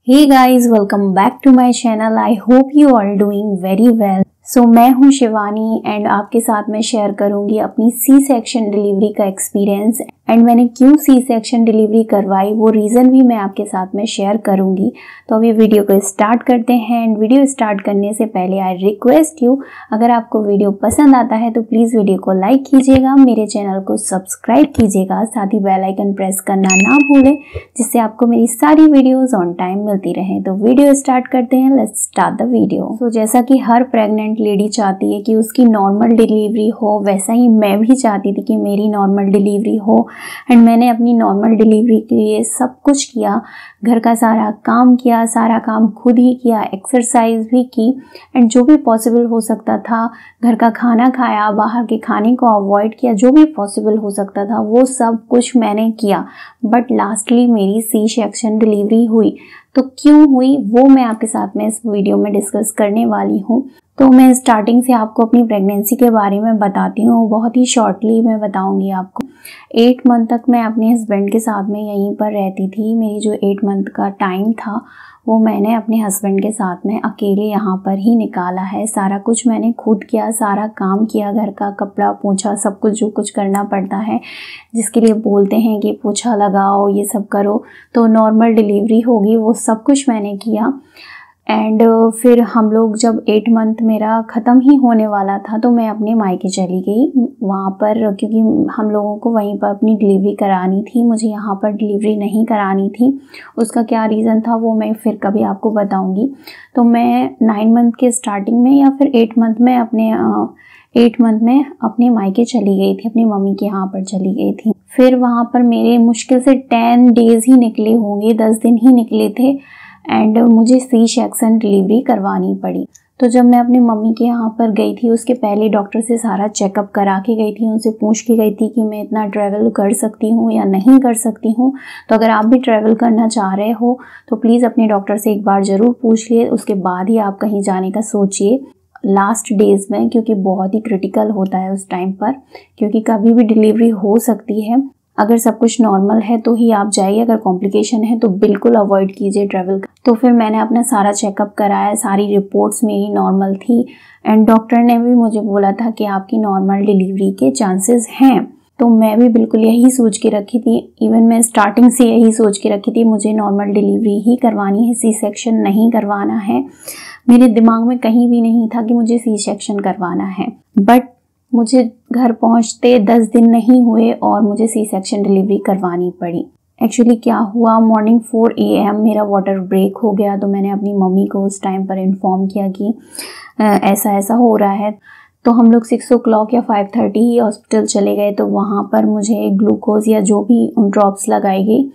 Hey guys, welcome back to my channel. I hope you all doing very well. मैं हूँ Shivani and आपके साथ मैं शेयर करूँगी अपनी सी सेक्शन डिलीवरी का एक्सपीरियंस एंड मैंने क्यों सी सेक्शन डिलीवरी करवाई वो रीज़न भी मैं आपके साथ में शेयर करूँगी। तो अभी वीडियो को स्टार्ट करते हैं एंड वीडियो स्टार्ट करने से पहले आई रिक्वेस्ट यू, अगर आपको वीडियो पसंद आता है तो प्लीज़ वीडियो को लाइक कीजिएगा, मेरे चैनल को सब्सक्राइब कीजिएगा, साथ ही बेल आइकन प्रेस करना ना भूलें जिससे आपको मेरी सारी वीडियोज़ ऑन टाइम मिलती रहें। तो वीडियो स्टार्ट करते हैं, लेट्स स्टार्ट द वीडियो। तो जैसा कि हर प्रेग्नेंट लेडी चाहती है कि उसकी नॉर्मल डिलीवरी हो, वैसा ही मैं भी चाहती थी कि मेरी नॉर्मल डिलीवरी हो एंड मैंने अपनी नॉर्मल डिलीवरी के लिए सब कुछ किया, घर का सारा काम किया, सारा काम खुद ही किया, एक्सरसाइज भी की एंड जो भी पॉसिबल हो सकता था, घर का खाना खाया, बाहर के खाने को अवॉइड किया, जो भी पॉसिबल हो सकता था वो सब कुछ मैंने किया। बट लास्टली मेरी सी सेक्शन डिलीवरी हुई। तो क्यों हुई वो मैं आपके साथ में इस वीडियो में डिस्कस करने वाली हूँ। तो मैं स्टार्टिंग से आपको अपनी प्रेगनेंसी के बारे में बताती हूँ, बहुत ही शॉर्टली मैं बताऊँगी आपको। 8 मंथ तक मैं अपने हस्बैंड के साथ में यहीं पर रहती थी। मेरी जो 8 मंथ का टाइम था वो मैंने अपने हस्बैंड के साथ में अकेले यहाँ पर ही निकाला है। सारा कुछ मैंने खुद किया, सारा काम किया, घर का कपड़ा पोंछा, सब कुछ जो कुछ करना पड़ता है, जिसके लिए बोलते हैं कि पोछा लगाओ, ये सब करो तो नॉर्मल डिलीवरी होगी, वो सब कुछ मैंने किया। एंड फिर हम लोग जब 8 मंथ मेरा ख़त्म ही होने वाला था तो मैं अपने मायके चली गई वहाँ पर, क्योंकि हम लोगों को वहीं पर अपनी डिलीवरी करानी थी, मुझे यहाँ पर डिलीवरी नहीं करानी थी। उसका क्या रीज़न था वो मैं फिर कभी आपको बताऊँगी। तो मैं 9 मंथ के स्टार्टिंग में या फिर 8 मंथ में अपने मायके चली गई थी, अपनी मम्मी के यहाँ पर चली गई थी। फिर वहाँ पर मेरे मुश्किल से 10 डेज़ ही निकले होंगे, 10 दिन ही निकले थे एंड मुझे सी सेक्शन डिलीवरी करवानी पड़ी। तो जब मैं अपनी मम्मी के यहाँ पर गई थी उसके पहले डॉक्टर से सारा चेकअप करा के गई थी, उनसे पूछ के गई थी कि मैं इतना ट्रैवल कर सकती हूँ या नहीं कर सकती हूँ। तो अगर आप भी ट्रैवल करना चाह रहे हो तो प्लीज़ अपने डॉक्टर से एक बार ज़रूर पूछ लिए, उसके बाद ही आप कहीं जाने का सोचिए लास्ट डेज़ में, क्योंकि बहुत ही क्रिटिकल होता है उस टाइम पर, क्योंकि कभी भी डिलीवरी हो सकती है। अगर सब कुछ नॉर्मल है तो ही आप जाइए, अगर कॉम्प्लिकेशन है तो बिल्कुल अवॉइड कीजिए ट्रैवल। तो फिर मैंने अपना सारा चेकअप कराया, सारी रिपोर्ट्स मेरी नॉर्मल थी एंड डॉक्टर ने भी मुझे बोला था कि आपकी नॉर्मल डिलीवरी के चांसेस हैं। तो मैं भी बिल्कुल यही सोच के रखी थी, इवन मैं स्टार्टिंग से यही सोच के रखी थी मुझे नॉर्मल डिलीवरी ही करवानी है, सी सेक्शन नहीं करवाना है। मेरे दिमाग में कहीं भी नहीं था कि मुझे सी सेक्शन करवाना है। बट मुझे घर पहुंचते 10 दिन नहीं हुए और मुझे सी सेक्शन डिलीवरी करवानी पड़ी। एक्चुअली क्या हुआ, मॉर्निंग 4 AM मेरा वाटर ब्रेक हो गया। तो मैंने अपनी मम्मी को उस टाइम पर इन्फॉर्म किया कि ऐसा ऐसा हो रहा है। तो हम लोग 6 o'clock या 5:30 ही हॉस्पिटल चले गए। तो वहाँ पर मुझे ग्लूकोज या जो भी ड्रॉप्स लगाई गई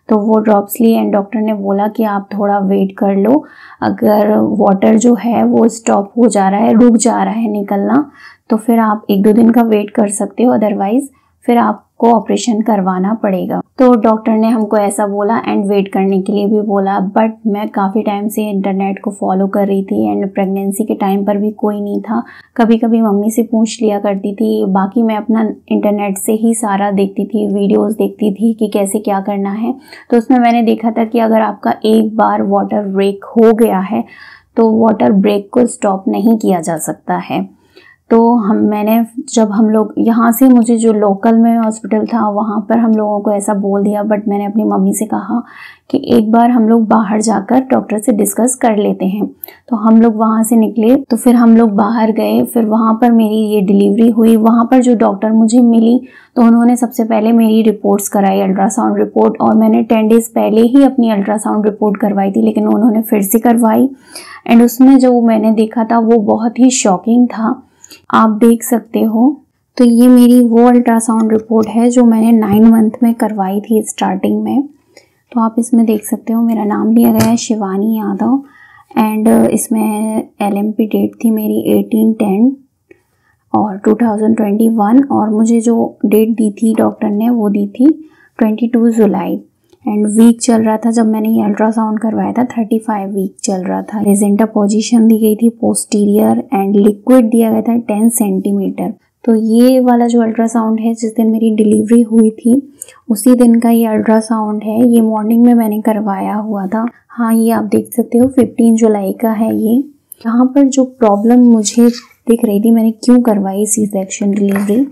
तो वो ड्रॉप्स ली एंड डॉक्टर ने बोला कि आप थोड़ा वेट कर लो, अगर वाटर जो है वो स्टॉप हो जा रहा है, रुक जा रहा है निकलना, तो फिर आप 1-2 दिन का वेट कर सकते हो, अदरवाइज़ फिर आपको ऑपरेशन करवाना पड़ेगा। तो डॉक्टर ने हमको ऐसा बोला एंड वेट करने के लिए भी बोला। बट मैं काफ़ी टाइम से इंटरनेट को फॉलो कर रही थी एंड प्रेगनेंसी के टाइम पर भी कोई नहीं था। कभी कभी मम्मी से पूछ लिया करती थी, बाकी मैं अपना इंटरनेट से ही सारा देखती थी, वीडियोस देखती थी कि कैसे क्या करना है। तो उसमें मैंने देखा था कि अगर आपका एक बार वाटर ब्रेक हो गया है तो वाटर ब्रेक को स्टॉप नहीं किया जा सकता है। तो जब हम लोग यहाँ से, मुझे जो लोकल में हॉस्पिटल था वहाँ पर हम लोगों को ऐसा बोल दिया, बट मैंने अपनी मम्मी से कहा कि एक बार हम लोग बाहर जाकर डॉक्टर से डिस्कस कर लेते हैं। तो हम लोग वहाँ से निकले, तो फिर हम लोग बाहर गए, फिर वहाँ पर मेरी ये डिलीवरी हुई। वहाँ पर जो डॉक्टर मुझे मिली तो उन्होंने सबसे पहले मेरी रिपोर्ट्स कराई, अल्ट्रासाउंड रिपोर्ट, और मैंने 10 डेज़ पहले ही अपनी अल्ट्रासाउंड रिपोर्ट करवाई थी, लेकिन उन्होंने फिर से करवाई एंड उसमें जो मैंने देखा था वो बहुत ही शॉकिंग था, आप देख सकते हो। तो ये मेरी वो अल्ट्रासाउंड रिपोर्ट है जो मैंने 9 मंथ में करवाई थी स्टार्टिंग में। तो आप इसमें देख सकते हो मेरा नाम दिया गया है शिवानी यादव एंड इसमें LMP डेट थी मेरी 18/10 और 2021, और मुझे जो डेट दी थी डॉक्टर ने वो दी थी 22 जुलाई एंड वीक चल रहा था जब मैंने ये अल्ट्रासाउंड करवाया था, 35 वीक चल रहा था। प्लेसेंटा पोजीशन दी गई थी पोस्टीरियर एंड लिक्विड दिया गया था 10 सेंटीमीटर। तो ये वाला जो अल्ट्रासाउंड है जिस दिन मेरी डिलीवरी हुई थी उसी दिन का ये अल्ट्रासाउंड है। ये मॉर्निंग में मैंने करवाया हुआ था। हाँ, ये आप देख सकते हो 15 जुलाई का है ये। यहाँ पर जो प्रॉब्लम मुझे दिख रही थी, मैंने क्यों करवाई सी सेक्शन डिलीवरी,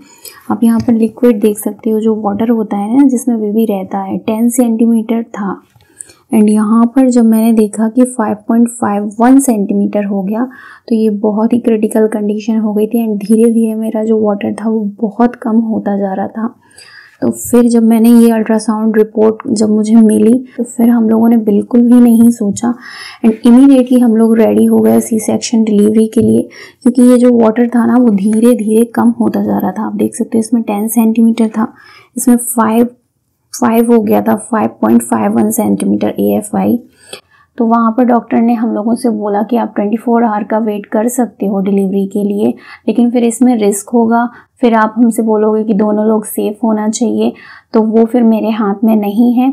आप यहाँ पर लिक्विड देख सकते हो, जो वाटर होता है ना जिसमें बेबी रहता है, 10 सेंटीमीटर था। एंड यहाँ पर जब मैंने देखा कि 5.51 सेंटीमीटर हो गया तो ये बहुत ही क्रिटिकल कंडीशन हो गई थी। एंड धीरे धीरे मेरा जो वाटर था वो बहुत कम होता जा रहा था। तो फिर जब मैंने ये अल्ट्रासाउंड रिपोर्ट जब मुझे मिली तो फिर हम लोगों ने बिल्कुल भी नहीं सोचा एंड इमीडिएटली हम लोग रेडी हो गए सी सेक्शन डिलीवरी के लिए, क्योंकि ये जो वाटर था ना वो धीरे धीरे कम होता जा रहा था। आप देख सकते हो इसमें 10 सेंटीमीटर था, इसमें 5 हो गया था, 5.51 सेंटीमीटर AFI। तो वहाँ पर डॉक्टर ने हम लोगों से बोला कि आप 24 आवर का वेट कर सकते हो डिलीवरी के लिए, लेकिन फिर इसमें रिस्क होगा, फिर आप हमसे बोलोगे कि दोनों लोग सेफ़ होना चाहिए, तो वो फिर मेरे हाथ में नहीं है,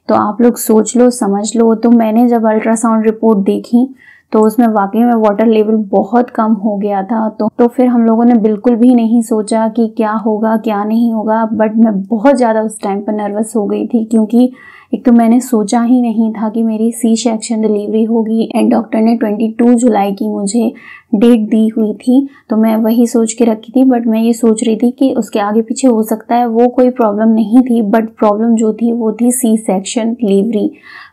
तो आप लोग सोच लो समझ लो। तो मैंने जब अल्ट्रासाउंड रिपोर्ट देखी तो उसमें वाकई में वाटर लेवल बहुत कम हो गया था। तो फिर हम लोगों ने बिल्कुल भी नहीं सोचा कि क्या होगा क्या नहीं होगा, बट मैं बहुत ज़्यादा उस टाइम पर नर्वस हो गई थी, क्योंकि एक तो मैंने सोचा ही नहीं था कि मेरी सी सेक्शन डिलीवरी होगी। एंड डॉक्टर ने 22 जुलाई की मुझे डेट दी हुई थी, तो मैं वही सोच के रखी थी। बट मैं ये सोच रही थी कि उसके आगे पीछे हो सकता है, वो कोई प्रॉब्लम नहीं थी, बट प्रॉब्लम जो थी वो थी सी सेक्शन डिलीवरी।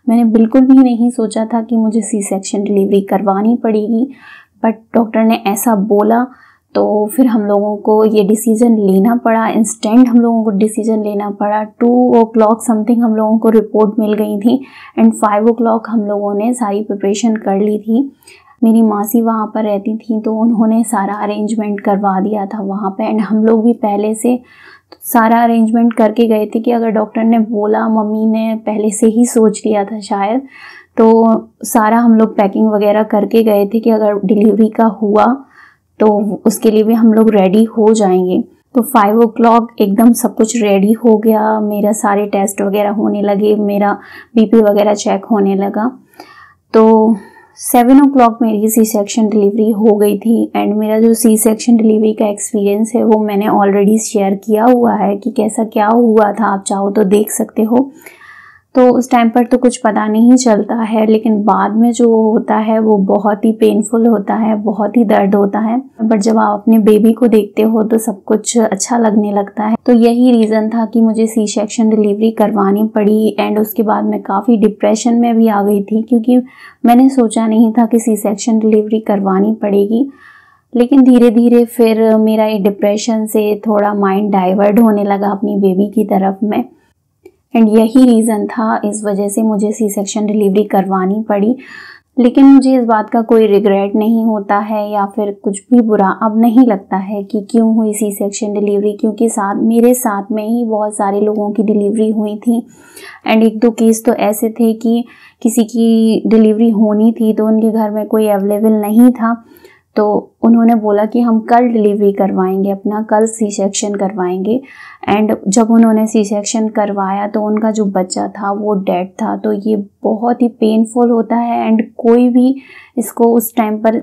मैंने बिल्कुल भी नहीं सोचा था कि मुझे सी सेक्शन डिलीवरी करवानी पड़ेगी, बट डॉक्टर ने ऐसा बोला तो फिर हम लोगों को ये डिसीज़न लेना पड़ा। इंस्टेंट हम लोगों को डिसीज़न लेना पड़ा। 2 o'clock समथिंग हम लोगों को रिपोर्ट मिल गई थी एंड 5 o'clock हम लोगों ने सारी प्रिपरेशन कर ली थी। मेरी मासी वहाँ पर रहती थी तो उन्होंने सारा अरेंजमेंट करवा दिया था वहाँ पे। एंड हम लोग भी पहले से सारा अरेंजमेंट करके गए थे कि अगर डॉक्टर ने बोला, मम्मी ने पहले से ही सोच लिया था शायद, तो सारा हम लोग पैकिंग वगैरह करके गए थे कि अगर डिलीवरी का हुआ तो उसके लिए भी हम लोग रेडी हो जाएंगे। तो 5 o'clock एकदम सब कुछ रेडी हो गया, मेरा सारे टेस्ट वगैरह होने लगे, मेरा BP वगैरह चेक होने लगा। तो 7 o'clock मेरी सी सेक्शन डिलीवरी हो गई थी। एंड मेरा जो सी सेक्शन डिलीवरी का एक्सपीरियंस है वो मैंने ऑलरेडी शेयर किया हुआ है कि कैसा क्या हुआ था, आप चाहो तो देख सकते हो। तो उस टाइम पर तो कुछ पता नहीं चलता है, लेकिन बाद में जो होता है वो बहुत ही पेनफुल होता है, बहुत ही दर्द होता है। बट जब आप अपने बेबी को देखते हो तो सब कुछ अच्छा लगने लगता है। तो यही रीज़न था कि मुझे सी सेक्शन डिलीवरी करवानी पड़ी। एंड उसके बाद मैं काफ़ी डिप्रेशन में भी आ गई थी, क्योंकि मैंने सोचा नहीं था कि सी सेक्शन डिलीवरी करवानी पड़ेगी। लेकिन धीरे धीरे फिर मेरा ये डिप्रेशन से थोड़ा माइंड डाइवर्ट होने लगा अपनी बेबी की तरफ में। एंड यही रीज़न था, इस वजह से मुझे सी सेक्शन डिलीवरी करवानी पड़ी। लेकिन मुझे इस बात का कोई रिग्रेट नहीं होता है या फिर कुछ भी बुरा अब नहीं लगता है कि क्यों हुई सी सेक्शन डिलीवरी, क्योंकि मेरे साथ में ही बहुत सारे लोगों की डिलीवरी हुई थी। एंड 1-2 केस तो ऐसे थे कि किसी की डिलीवरी होनी थी तो उनके घर में कोई अवेलेबल नहीं था, तो उन्होंने बोला कि हम कल डिलीवरी करवाएंगे, अपना कल सी सेक्शन करवाएंगे। एंड जब उन्होंने सी सेक्शन करवाया तो उनका जो बच्चा था वो डेड था। तो ये बहुत ही पेनफुल होता है एंड कोई भी इसको उस टाइम पर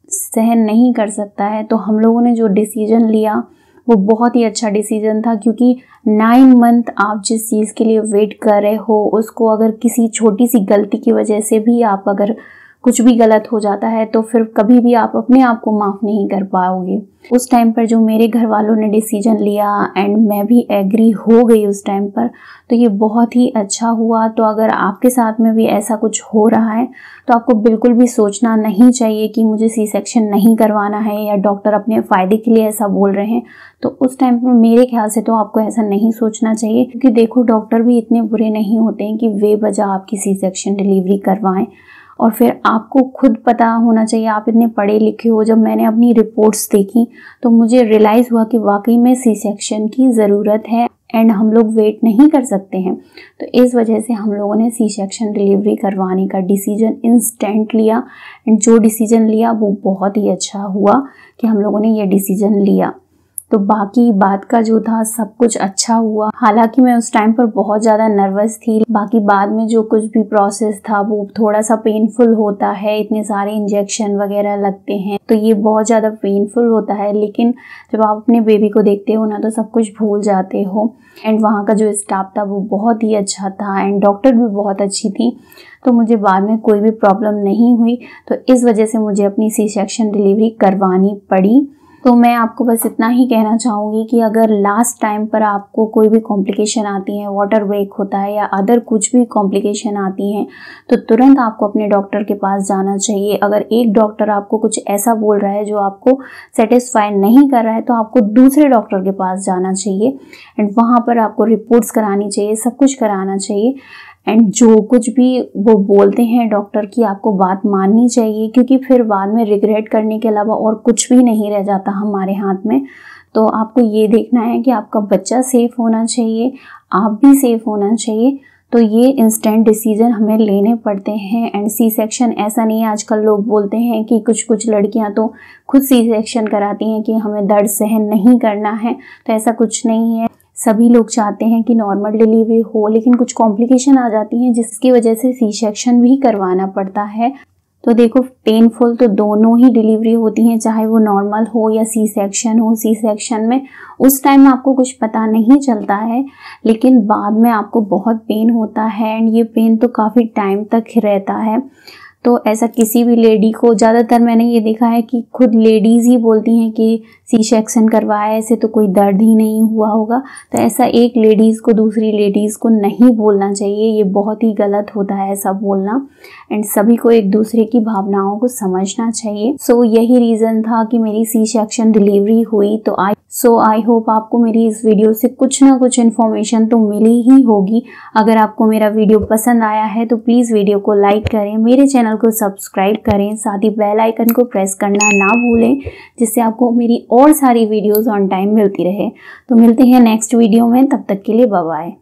सहन नहीं कर सकता है। तो हम लोगों ने जो डिसीजन लिया वो बहुत ही अच्छा डिसीजन था, क्योंकि 9 मंथ आप जिस चीज़ के लिए वेट कर रहे हो उसको अगर किसी छोटी सी गलती की वजह से भी आप अगर कुछ भी गलत हो जाता है तो फिर कभी भी आप अपने आप को माफ़ नहीं कर पाओगे। उस टाइम पर जो मेरे घर वालों ने डिसीजन लिया एंड मैं भी एग्री हो गई उस टाइम पर, तो ये बहुत ही अच्छा हुआ। तो अगर आपके साथ में भी ऐसा कुछ हो रहा है तो आपको बिल्कुल भी सोचना नहीं चाहिए कि मुझे सी सेक्शन नहीं करवाना है या डॉक्टर अपने फ़ायदे के लिए ऐसा बोल रहे हैं। तो उस टाइम पर मेरे ख्याल से तो आपको ऐसा नहीं सोचना चाहिए, क्योंकि देखो डॉक्टर भी इतने बुरे नहीं होते हैं कि बेवजह आपकी सी सेक्शन डिलीवरी करवाएं। और फिर आपको खुद पता होना चाहिए, आप इतने पढ़े लिखे हो। जब मैंने अपनी रिपोर्ट्स देखी तो मुझे रियलाइज़ हुआ कि वाकई में सी सेक्शन की ज़रूरत है एंड हम लोग वेट नहीं कर सकते हैं। तो इस वजह से हम लोगों ने सी सेक्शन डिलीवरी करवाने का डिसीजन इंस्टेंट लिया। एंड जो डिसीजन लिया वो बहुत ही अच्छा हुआ कि हम लोगों ने ये डिसीजन लिया। तो बाकी बात का जो था सब कुछ अच्छा हुआ। हालांकि मैं उस टाइम पर बहुत ज़्यादा नर्वस थी। बाकी बाद में जो कुछ भी प्रोसेस था वो थोड़ा सा पेनफुल होता है, इतने सारे इंजेक्शन वगैरह लगते हैं तो ये बहुत ज़्यादा पेनफुल होता है, लेकिन जब आप अपने बेबी को देखते हो ना तो सब कुछ भूल जाते हो। एंड वहाँ का जो स्टाफ था वो बहुत ही अच्छा था एंड डॉक्टर भी बहुत अच्छी थी, तो मुझे बाद में कोई भी प्रॉब्लम नहीं हुई। तो इस वजह से मुझे अपनी सी सेक्शन डिलीवरी करवानी पड़ी। तो मैं आपको बस इतना ही कहना चाहूँगी कि अगर लास्ट टाइम पर आपको कोई भी कॉम्प्लिकेशन आती है, वाटर ब्रेक होता है या अदर कुछ भी कॉम्प्लिकेशन आती हैं, तो तुरंत आपको अपने डॉक्टर के पास जाना चाहिए। अगर एक डॉक्टर आपको कुछ ऐसा बोल रहा है जो आपको सेटिस्फाई नहीं कर रहा है तो आपको दूसरे डॉक्टर के पास जाना चाहिए एंड वहाँ पर आपको रिपोर्ट्स करानी चाहिए, सब कुछ कराना चाहिए। एंड जो कुछ भी वो बोलते हैं डॉक्टर की आपको बात माननी चाहिए, क्योंकि फिर बाद में रिग्रेट करने के अलावा और कुछ भी नहीं रह जाता हमारे हाथ में। तो आपको ये देखना है कि आपका बच्चा सेफ होना चाहिए, आप भी सेफ होना चाहिए। तो ये इंस्टेंट डिसीजन हमें लेने पड़ते हैं। एंड सी सेक्शन ऐसा नहीं है, आजकल लोग बोलते हैं कि कुछ लड़कियां तो खुद सी सेक्शन कराती हैं कि हमें दर्द सहन नहीं करना है, तो ऐसा कुछ नहीं है। सभी लोग चाहते हैं कि नॉर्मल डिलीवरी हो, लेकिन कुछ कॉम्प्लिकेशन आ जाती हैं जिसकी वजह से सी सेक्शन भी करवाना पड़ता है। तो देखो, पेनफुल तो दोनों ही डिलीवरी होती हैं, चाहे वो नॉर्मल हो या सी सेक्शन हो। सी सेक्शन में उस टाइम आपको कुछ पता नहीं चलता है, लेकिन बाद में आपको बहुत पेन होता है एंड ये पेन तो काफ़ी टाइम तक रहता है। तो ऐसा किसी भी लेडी को, ज़्यादातर मैंने ये देखा है कि खुद लेडीज़ ही बोलती हैं कि सी सेक्शन करवाया, ऐसे तो कोई दर्द ही नहीं हुआ होगा। तो ऐसा एक लेडीज़ को दूसरी लेडीज़ को नहीं बोलना चाहिए, ये बहुत ही गलत होता है ऐसा बोलना। एंड सभी को एक दूसरे की भावनाओं को समझना चाहिए। सो यही रीज़न था कि मेरी सी सेक्शन डिलीवरी हुई। तो आई होप आपको मेरी इस वीडियो से कुछ ना कुछ इन्फॉर्मेशन तो मिली ही होगी। अगर आपको मेरा वीडियो पसंद आया है तो प्लीज़ वीडियो को लाइक करें, मेरे चैनल को सब्सक्राइब करें, साथ ही बेल आइकन को प्रेस करना ना भूलें, जिससे आपको मेरी और सारी वीडियोस ऑन टाइम मिलती रहे। तो मिलते हैं नेक्स्ट वीडियो में, तब तक के लिए बाय बाय।